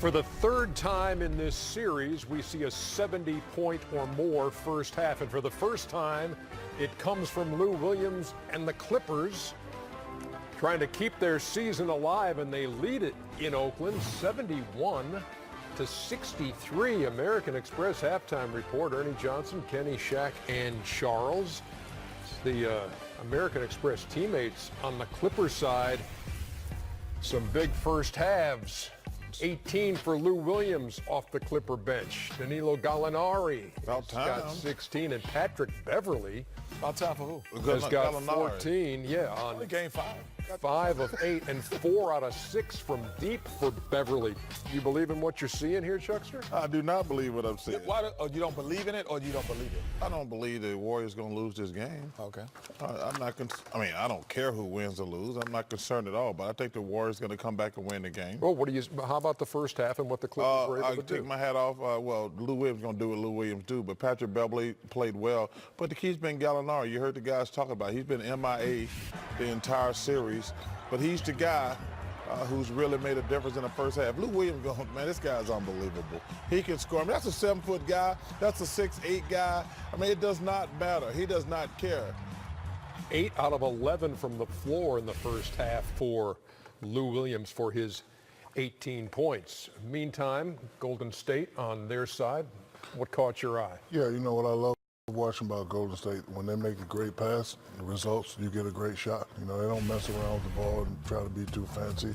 For the third time in this series, we see a 70-point or more first half. And for the first time, it comes from Lou Williams and the Clippers trying to keep their season alive, and they lead it in Oakland 71-63. American Express halftime report. Ernie Johnson, Kenny, Shaq, and Charles. The American Express teammates on the Clipper side. Some big first halves. 18 for Lou Williams off the Clipper bench. Danilo Gallinari got 16, and Patrick Beverly about time for who? Has got 14. Yeah, on game 5. 5 of 8 and 4 out of 6 from deep for Beverly. You believe in what you're seeing here, Chuckster? I do not believe what I'm seeing. You don't believe in it, or you don't believe it? I don't believe the Warriors going to lose this game. Okay. I'm not. I don't care who wins or lose. I'm not concerned at all. But I think the Warriors going to come back and win the game. Well, how about the first half and what the Clippers were able to do? I take my hat off. Lou Williams going to do what Lou Williams do, but Patrick Beverly played well. But the key's been Gallinari. You heard the guys talk about it. He's been MIA the entire series. But he's the guy who's really made a difference in the first half. Lou Williams, man, this guy's unbelievable. He can score. I mean, that's a 7-foot guy. That's a 6'8" guy. I mean, it does not matter. He does not care. 8 out of 11 from the floor in the first half for Lou Williams for his 18 points. Meantime, Golden State on their side. What caught your eye? Yeah, you know what I love watching about Golden State, when they make a great pass, the results, you get a great shot. You know, they don't mess around with the ball and try to be too fancy.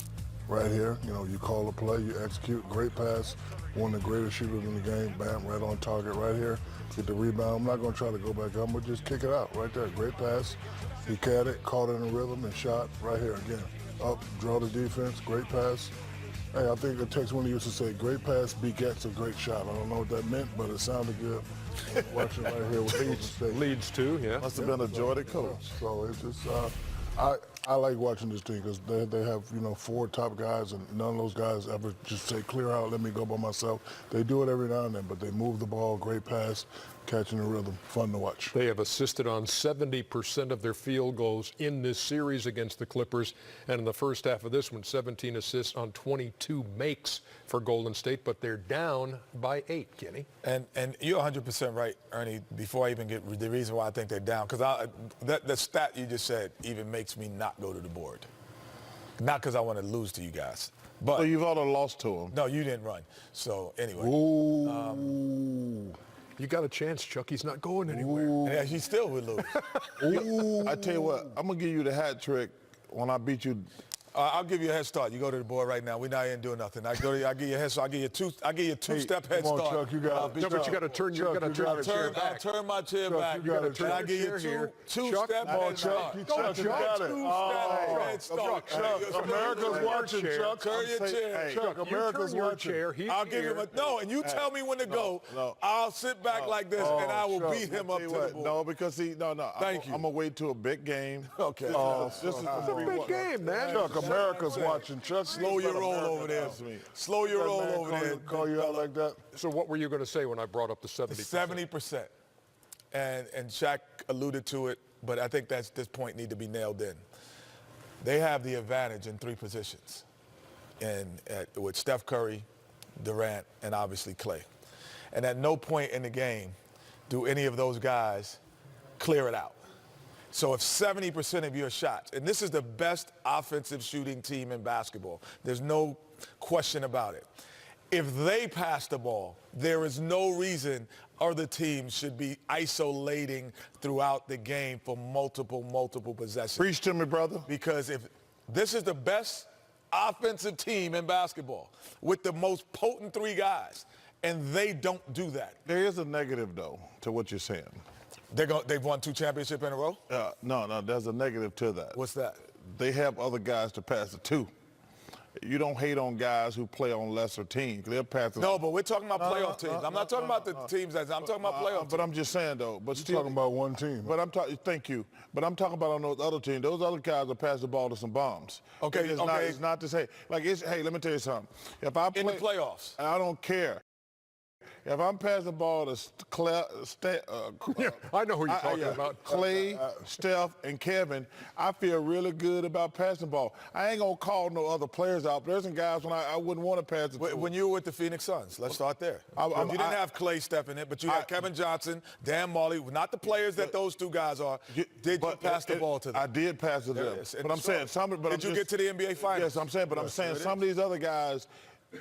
Right here, you know, you call a play, you execute, great pass, one of the greatest shooters in the game, bam, right on target right here, get the rebound. I'm not going to try to go back up, but just kick it out right there. Great pass. He caught it, caught it in a rhythm, and shot right here again. Up, draw the defense, great pass. Hey, I think it takes one who used to say, great pass begets a great shot. I don't know what that meant, but it sounded good. Watching right here with Golden State. Leads to, yeah. Must have been a joy to coach. So it's just, I like watching this team because they have, 4 top guys, and none of those guys ever just say, clear out, let me go by myself. They do it every now and then, but they move the ball, great pass, catching the rhythm, fun to watch. They have assisted on 70% of their field goals in this series against the Clippers. And in the first half of this one, 17 assists on 22 makes for Golden State, but they're down by 8, Kenny. And you're 100% right, Ernie, before I even get the reason why I think they're down. Because the stat you just said even makes me not go to the board. Not because I want to lose to you guys. But so you've already lost to them. No, you didn't run. So anyway. Ooh. You got a chance, Chuck. He's not going anywhere. Yeah, he still would lose. I tell you what, I'm going to give you the hat trick when I beat you. I'll give you a head start. You go to the board right now. We're not even doing nothing. I'll give you a head start. I'll give you a two-step head come on, start. Chuck, you got it. But you got to turn your chair back. I'll turn my chair Chuck, back. you gotta turn I'll give you two-step head start. Chuck, you got it. Head start. Chuck, America's watching, Chuck. Turn your chair. Chuck, America's watching. I'll give him and you tell me when to go. I'll sit back like this, and I will beat him up to the board. No, because Thank you. I'm going to wait till a big game. Okay. This is a big game, man. Chuck, America's watching. Chuck, slow your roll over there. Slow your roll over there. Call you out like that. So what were you going to say when I brought up the 70%? 70%. And Shaq alluded to it, but I think this point need to be nailed in. They have the advantage in 3 positions, with Steph Curry, Durant, and obviously Clay. And at no point in the game do any of those guys clear it out. So if 70% of your shots, and this is the best offensive shooting team in basketball, there's no question about it. If they pass the ball, there is no reason other teams should be isolating throughout the game for multiple possessions. Preach to me, brother. Because if this is the best offensive team in basketball with the most potent 3 guys, and they don't do that. There is a negative, though, to what you're saying. They've won 2 championships in a row? No, there's a negative to that. What's that? They have other guys to pass it to. You don't hate on guys who play on lesser teams. They'll pass it. No, but we're talking about playoff teams. I'm not talking about the teams. I'm talking about playoff teams. But I'm just saying, though. But You're talking about one team. But I'm talking. Thank you. But I'm talking about on those other teams. Those other guys will pass the ball to some bombs. Okay. It's not to say. Hey, let me tell you something. If I play in the playoffs, I don't care. if I'm passing the ball to I know who you're talking about. Clay, Steph, and Kevin, I feel really good about passing the ball. I ain't going to call no other players out, but there's some guys when I wouldn't want to pass it to. When you were with the Phoenix Suns, let's start there. You didn't have Clay Steph in it, but you had Kevin Johnson, Dan Marley, not the players that those two guys are. Did you pass the ball to them? I did pass it to them. But I'm saying did you get to the NBA Finals? Yes, I'm saying, but I'm saying some of these other guys,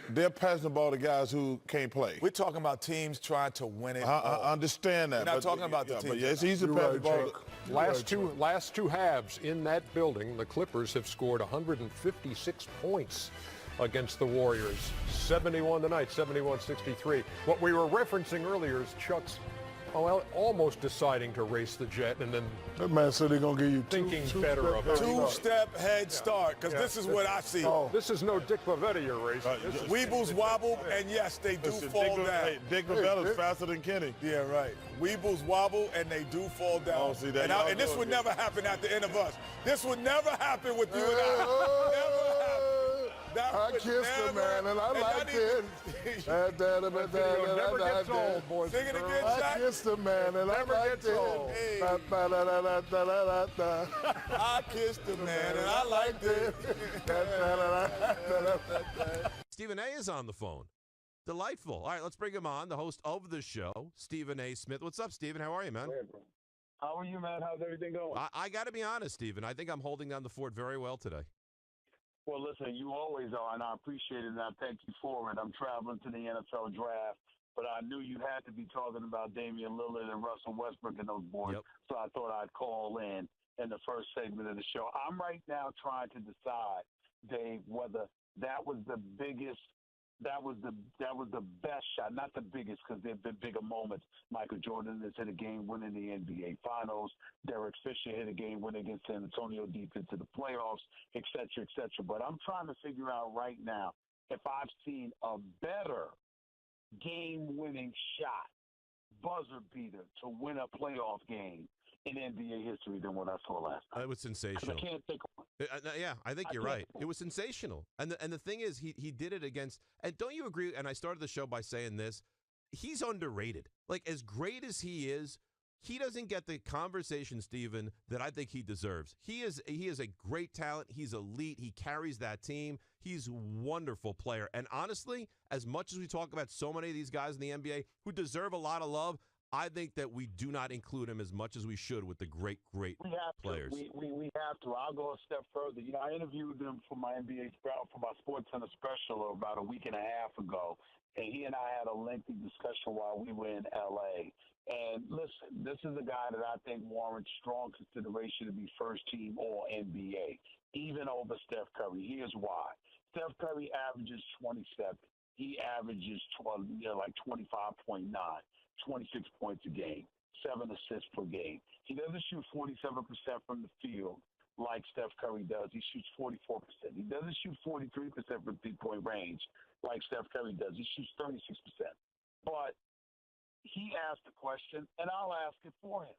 they're passing the ball to guys who can't play. We're talking about teams trying to win it. I understand that. We're not talking about the team. But yeah, it's easy to pass the ball. Last two halves in that building, the Clippers have scored 156 points against the Warriors. 71 tonight, 71-63. What we were referencing earlier is Chuck's almost deciding to race the jet, and then that man said they're going to give you thinking better of it. Two-step head start, because this is what I see. This is no Dick Pavetti you're racing. Weebles wobble, and yes, they do fall down. Hey, Dick Pavetta's faster than Kenny. Yeah, right. Weebles wobble, and they do fall down. Oh, see, that and this would never happen at the end of us. This would never happen with you and I. Never happen. I kissed her, man, and I liked it. Never gets old, boys. Sing it again, I Shaq. kissed her, man, and I liked it. Hey. I kissed the man, and I liked it. Stephen A. is on the phone. Delightful. All right, let's bring him on, the host of the show, Stephen A. Smith. What's up, Stephen? How are you, man? How are you, man? How's everything going? I got to be honest, Stephen. I think I'm holding down the fort very well today. Well, listen, you always are, and I appreciate it, and I thank you for it. I'm traveling to the NFL draft, but I knew you had to be talking about Damian Lillard and Russell Westbrook and those boys, so I thought I'd call in the first segment of the show. I'm right now trying to decide, Dave, whether that was the biggest that was the best shot, not the biggest because there have been bigger moments. Michael Jordan has hit a game-winning the NBA Finals. Derek Fisher hit a game-winning against San Antonio deep into the playoffs, et cetera, et cetera. But I'm trying to figure out right now if I've seen a better game-winning shot, buzzer beater to win a playoff game in NBA history than what I saw last night. It was sensational. I can't think of one. Yeah, I think you're right. It was sensational. And the thing is, he did it against, and don't you agree, and I started the show by saying this, he's underrated. Like, as great as he is, he doesn't get the conversation, Stephen, that I think he deserves. He is a great talent. He's elite. He carries that team. He's a wonderful player. And honestly, as much as we talk about so many of these guys in the NBA who deserve a lot of love, I think that we do not include him as much as we should with the great players. We have to. I'll go a step further. You know, I interviewed him for my for my Sports Center special about a week and a half ago, and he and I had a lengthy discussion while we were in L.A. And listen, this is a guy that I think warrants strong consideration to be first team All-NBA, even over Steph Curry. Here's why. Steph Curry averages 27. He averages 25.9. 26 points a game, 7 assists per game. He doesn't shoot 47% from the field like Steph Curry does. He shoots 44%. He doesn't shoot 43% from three-point range like Steph Curry does. He shoots 36%. But he asked the question, and I'll ask it for him.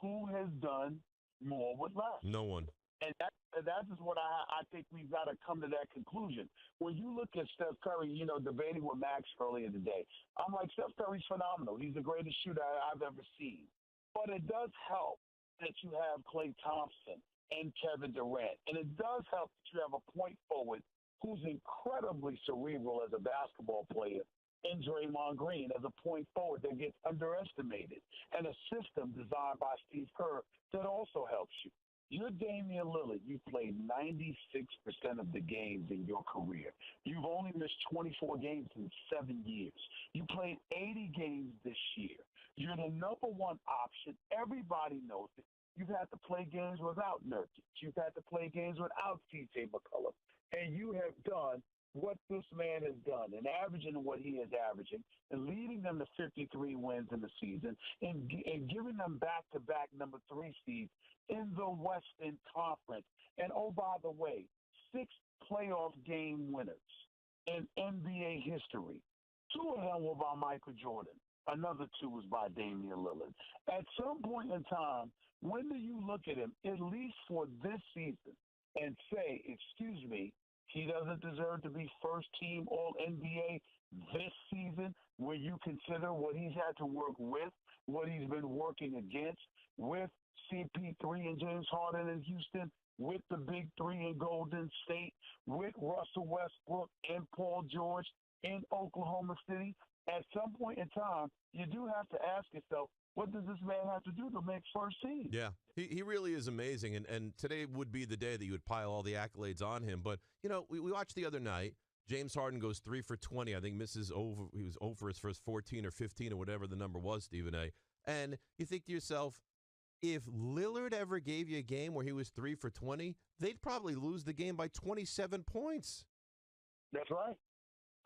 Who has done more with less? No one. And that is what I think we've got to come to that conclusion. When you look at Steph Curry, you know, debating with Max earlier today, I'm like, Steph Curry's phenomenal. He's the greatest shooter I've ever seen. But it does help that you have Klay Thompson and Kevin Durant. And it does help that you have a point forward who's incredibly cerebral as a basketball player in Draymond Green as a point forward that gets underestimated. And a system designed by Steve Kerr that also helps you. You're Damian Lillard. You played 96% of the games in your career. You've only missed 24 games in 7 years. You played 80 games this year. You're the number one option. Everybody knows it. You've had to play games without Nurkic. You've had to play games without C.J. McCollum. And you have done what this man has done and averaging what he is averaging and leading them to 53 wins in the season and giving them back-to-back number 3 seeds in the Western Conference. And, oh, by the way, 6 playoff game winners in NBA history. 2 of them were by Michael Jordan. Another 2 was by Damian Lillard. At some point in time, when do you look at him, at least for this season, and say, excuse me, He doesn't deserve to be first team All NBA this season, where you consider what he's had to work with, what he's been working against, with CP3 and James Harden in Houston, with the big three in Golden State, with Russell Westbrook and Paul George in Oklahoma City. At some point in time, you do have to ask yourself, what does this man have to do to make first team? Yeah, he really is amazing, and today would be the day that you would pile all the accolades on him. But, you know, we watched the other night. James Harden goes 3 for 20. I think misses over. He was over his first 14 or 15 or whatever the number was, Stephen A. And you think to yourself, if Lillard ever gave you a game where he was 3 for 20, they'd probably lose the game by 27 points. That's right.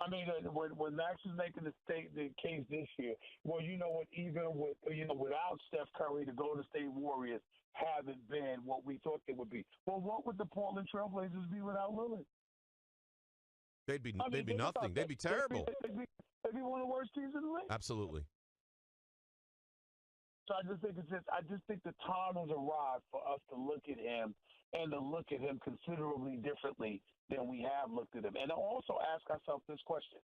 I mean, when Max is making the case this year, well, you know what? Even without Steph Curry, the Golden State Warriors haven't been what we thought they would be. Well, what would the Portland Trailblazers be without Lillard? They'd be nothing. They'd be terrible. They'd be one of the worst teams in the league. Absolutely. So I just think the time has arrived for us to look at him and to look at him considerably differently than we have looked at him. And also ask ourselves this question.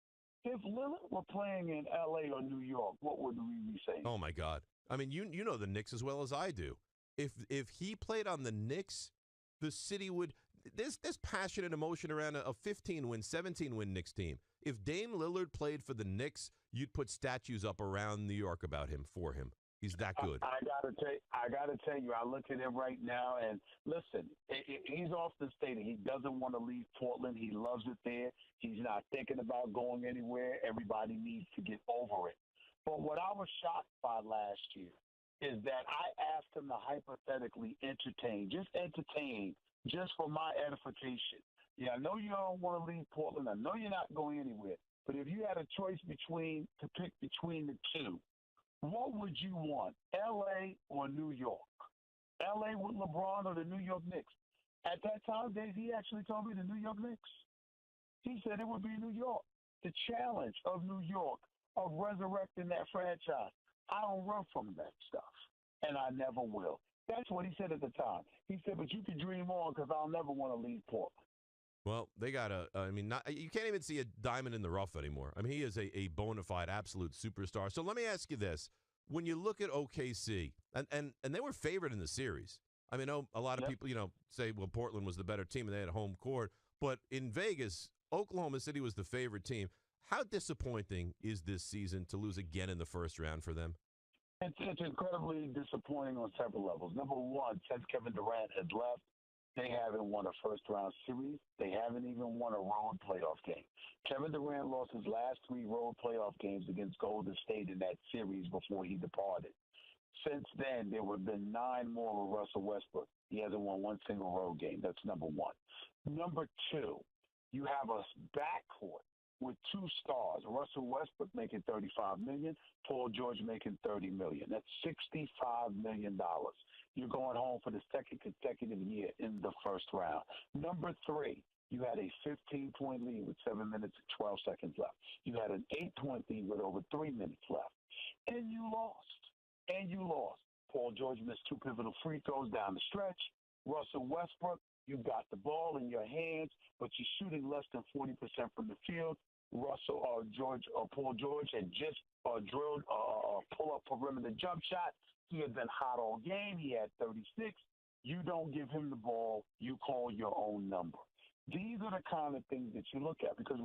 If Lillard were playing in L.A. or New York, what would we be saying? Oh, my God. I mean, you know the Knicks as well as I do. If he played on the Knicks, the city would – there's passion and emotion around a 15-win, 17-win Knicks team. If Dame Lillard played for the Knicks, you'd put statues up around New York about him, for him. He's that good. I gotta tell you, I look at him right now, and listen, he's often stating he doesn't want to leave Portland. He loves it there. He's not thinking about going anywhere. Everybody needs to get over it. But what I was shocked by last year is that I asked him to hypothetically entertain, just for my edification. Yeah, I know you don't want to leave Portland. I know you're not going anywhere. But if you had a choice to pick between the two, what would you want, L.A. or New York? L.A. with LeBron or the New York Knicks? At that time, Dave, he actually told me the New York Knicks. He said it would be New York. The challenge of New York, of resurrecting that franchise. I don't run from that stuff, and I never will. That's what he said at the time. He said, but you can dream on because I'll never want to leave Portland. Well, they got you can't even see a diamond in the rough anymore. I mean, he is a bona fide absolute superstar. So let me ask you this. When you look at OKC, and they were favored in the series. I mean, a lot of people, say, well, Portland was the better team and they had a home court. But in Vegas, Oklahoma City was the favorite team. How disappointing is this season to lose again in the first round for them? It's incredibly disappointing on several levels. Number one, since Kevin Durant has left, they haven't won a first-round series. They haven't even won a road playoff game. Kevin Durant lost his last 3 road playoff games against Golden State in that series before he departed. Since then, there have been 9 more with Russell Westbrook. He hasn't won one single road game. That's number one. Number two, you have a backcourt with 2 stars. Russell Westbrook making $35 million, Paul George making $30 million. That's $65 million. You're going home for the second consecutive year in the first round. Number 3, you had a 15-point lead with 7 minutes and 12 seconds left. You had an 8-point lead with over 3 minutes left. And you lost. Paul George missed 2 pivotal free throws down the stretch. Russell Westbrook, you got the ball in your hands, but you're shooting less than 40% from the field. Paul George had just drilled a pull-up perimeter jump shot. He had been hot all game. He had 36. You don't give him the ball. You call your own number. These are the kind of things that you look at because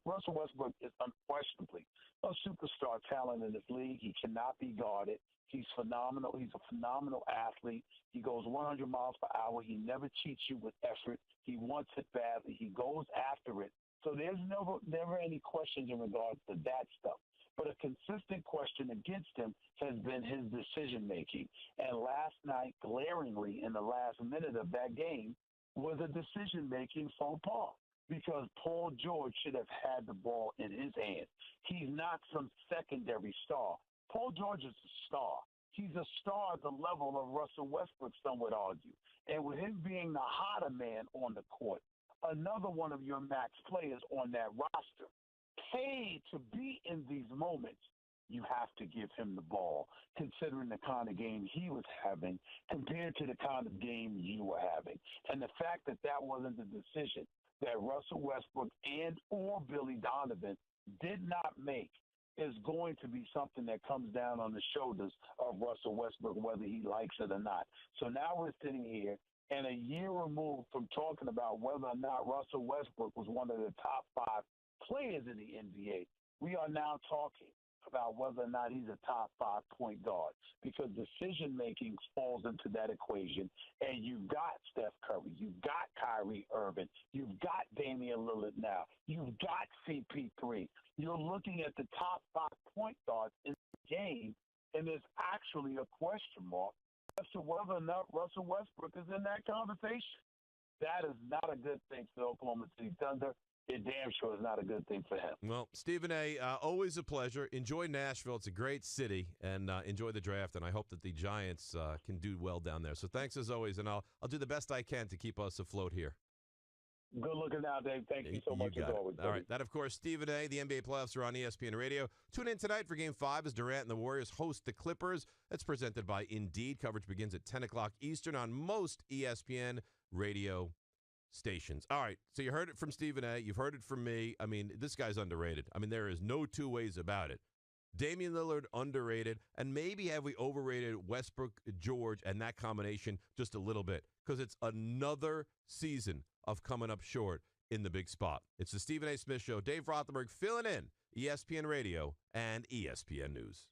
Russell Westbrook is unquestionably a superstar talent in this league. He cannot be guarded. He's phenomenal. He's a phenomenal athlete. He goes 100 miles per hour. He never cheats you with effort. He wants it badly. He goes after it. So there's never any questions in regards to that stuff. But a consistent question against him has been his decision-making. And last night, glaringly, in the last minute of that game, was a decision-making faux pas because Paul George should have had the ball in his hand. He's not some secondary star. Paul George is a star. He's a star at the level of Russell Westbrook, some would argue. And with him being the hotter man on the court, another one of your max players on that roster, paid to be in these moments, you have to give him the ball, considering the kind of game he was having compared to the kind of game you were having. And the fact that wasn't the decision, that Russell Westbrook and or Billy Donovan did not make is going to be something that comes down on the shoulders of Russell Westbrook, whether he likes it or not. So now we're sitting here, and a year removed from talking about whether or not Russell Westbrook was one of the top 5 players in the NBA, we are now talking about whether or not he's a top 5 point guard, because decision making falls into that equation. And you've got Steph Curry, you've got Kyrie Irving, you've got Damian Lillard now, you've got CP3. You're looking at the top 5 point guards in the game, and there's actually a question mark as to whether or not Russell Westbrook is in that conversation. That is not a good thing for the Oklahoma City Thunder. It damn sure is not a good thing for him. Well, Stephen A., always a pleasure. Enjoy Nashville. It's a great city, and enjoy the draft, and I hope that the Giants can do well down there. So thanks as always, and I'll do the best I can to keep us afloat here. Good looking out, Dave. Thank you so much as always. All right. That, of course, Stephen A. The NBA playoffs are on ESPN Radio. Tune in tonight for Game 5 as Durant and the Warriors host the Clippers. That's presented by Indeed. Coverage begins at 10 o'clock Eastern on most ESPN radio stations. All right, so you heard it from Stephen A. You've heard it from me. I mean, this guy's underrated. I mean, there is no two ways about it. Damian Lillard, underrated, and maybe have we overrated Westbrook, George, and that combination just a little bit, because it's another season of coming up short in the big spot. It's the Stephen A. Smith Show. Dave Rothenberg filling in, ESPN Radio and ESPN News.